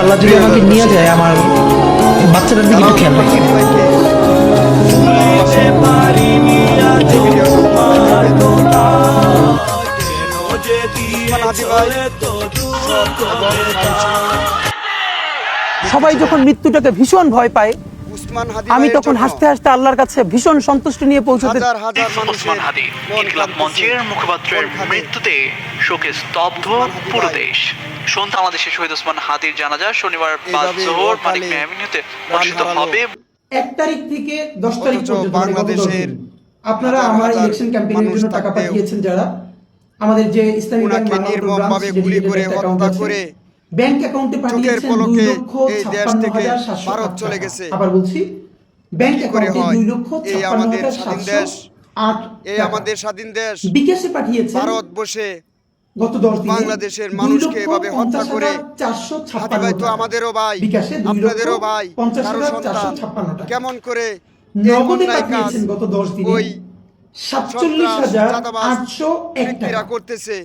আল্লাহ যদি আমাকে নিয়ে যায়, আমার বাচ্চাটার দিকে একটু খেয়াল রাখেন। সবাই যখন মৃত্যুটাকে ভীষণ ভয় পায়, আমি তখন হাসতে হাসতে আল্লাহর কাছে ভীষণ সন্তুষ্টি নিয়ে পৌঁছতে। ওসমান হাদি ইনকিলাব মঞ্চের মুখপাত্রের মৃত্যুতে শোকে স্তব্ধ পুরো দেশ। সন্ধ্যা বাংলাদেশের শহীদ ওসমান হাদির জানাজা শনিবার বাদ জোহর মানিক মিয়া এভিনিউতে অনুষ্ঠিত হবে। 1 তারিখ থেকে 10 তারিখ পর্যন্ত বাংলাদেশের আপনারা আমার ইলেকশন ক্যাম্পেইনের জন্য টাকা পাঠিয়েছেন, যারা আমাদের যে ইসলামী ব্যাংক নির্মমভাবে গুলি করে হত্যা করে ব্যাংক অ্যাকাউন্টে পাঠিয়েছেন 2,56,700 ভারত চলে গেছে। আবার বলছি, ব্যাংক অ্যাকাউন্টে 2,56,708 এই আমাদের স্বাধীন দেশ বিকাশে পাঠিয়েছেন ভারত বসে গত 10 দিনে বাংলাদেশের মানুষকে এভাবে হত্যা করে। হাদি ভাই তো আমাদেরও ভাই, আপনাদেরও ভাই, কারো সন্তান। কেমন করে নগদে পাঠিয়েছেন গত 10 দিনে ওই 47,801 টাকা করতেছে।